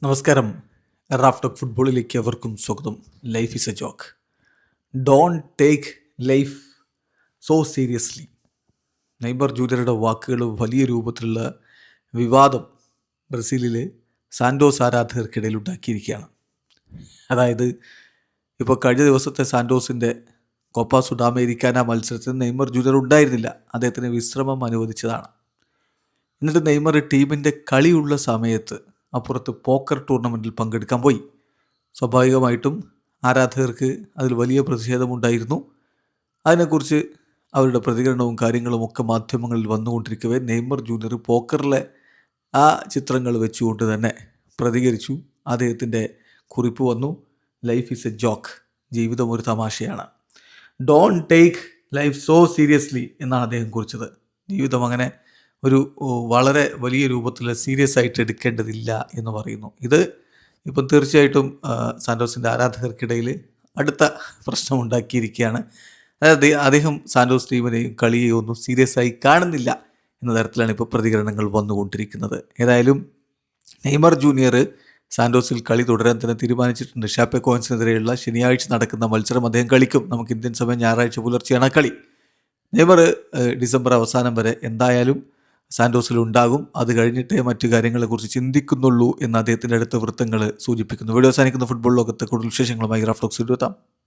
നമസ്കാരം. Raf talk ഫുട്ബോളിലേക്ക് അവർക്കും സ്വാഗതം. Life is a joke. Don't take life so seriously. Neymar ജൂനിയറുടെ വാക്കുകൾ വലിയ രൂപത്തിലുള്ള വിവാദം ബ്രസീലിലെ സാന്റോസ് ആരാധകർക്കിടയിൽ ഉണ്ടാക്കിയിരിക്കുകയാണ്. അതായത് ഇപ്പോൾ കഴിഞ്ഞ ദിവസത്തെ സാന്റോസിൻ്റെ കോപ്പ സുഡാമേരിക്കാന മത്സരത്തിൽ നെയ്മർ ജൂനിയർ ഉണ്ടായിരുന്നില്ല. അദ്ദേഹത്തിന് വിശ്രമം അനുവദിച്ചതാണ്. എന്നിട്ട് നെയ്മർ ടീമിൻ്റെ കളിയുള്ള സമയത്ത് അപ്പുറത്ത് പോക്കർ ടൂർണമെൻറ്റിൽ പങ്കെടുക്കാൻ പോയി. സ്വാഭാവികമായിട്ടും ആരാധകർക്ക് അതിൽ വലിയ പ്രതിഷേധമുണ്ടായിരുന്നു. അതിനെക്കുറിച്ച് അവരുടെ പ്രതികരണവും കാര്യങ്ങളും ഒക്കെ മാധ്യമങ്ങളിൽ വന്നുകൊണ്ടിരിക്കവേ നെയ്മർ ജൂനിയർ പോക്കറിലെ ആ ചിത്രങ്ങൾ വെച്ചുകൊണ്ട് തന്നെ പ്രതികരിച്ചു. അദ്ദേഹത്തിൻ്റെ കുറിപ്പ് വന്നു, ലൈഫ് ഈസ് എ ജോക്ക്, ജീവിതം ഒരു തമാശയാണ്. Don't take life so seriously എന്നാണ് അദ്ദേഹം കുറിച്ചത്. ജീവിതം അങ്ങനെ ഒരു വളരെ വലിയ രൂപത്തിൽ സീരിയസ് ആയിട്ട് എടുക്കേണ്ടതില്ല എന്ന് പറയുന്നു. ഇത് ഇപ്പം തീർച്ചയായിട്ടും സാന്റോസിൻ്റെ ആരാധകർക്കിടയിൽ അടുത്ത പ്രശ്നമുണ്ടാക്കിയിരിക്കുകയാണ്. അതായത് അദ്ദേഹം സാന്റോസ് ടീമിനെയും കളിയെയും ഒന്നും സീരിയസ് ആയി കാണുന്നില്ല എന്ന തരത്തിലാണ് ഇപ്പോൾ പ്രതികരണങ്ങൾ വന്നുകൊണ്ടിരിക്കുന്നത്. ഏതായാലും നെയ്മർ ജൂനിയർ സാന്റോസിൽ കളി തുടരാൻ തന്നെ തീരുമാനിച്ചിട്ടുണ്ട്. ഷാപ്പെ കോയിൻസിനെതിരെയുള്ള ശനിയാഴ്ച നടക്കുന്ന മത്സരം അദ്ദേഹം കളിക്കും. നമുക്ക് ഇന്ത്യൻ സമയം ഞായറാഴ്ച പുലർച്ചെയാണ് കളി. നെയ്മർ ഡിസംബർ അവസാനം വരെ എന്തായാലും സാന്റോസിൽ ഉണ്ടാകും. അത് കഴിഞ്ഞിട്ടേ മറ്റു കാര്യങ്ങളെക്കുറിച്ച് ചിന്തിക്കുന്നുള്ളൂ എന്ന് അദ്ദേഹത്തിൻ്റെ അടുത്ത വൃത്തങ്ങൾ സൂചിപ്പിക്കുന്നു. വീഡിയോ അവസാനിക്കുന്ന ഫുട്ബോൾ ലോകത്തെ കൂടുതൽ വിശേഷങ്ങളുമായി റാഫ് ടോക്സിൽ എത്താം.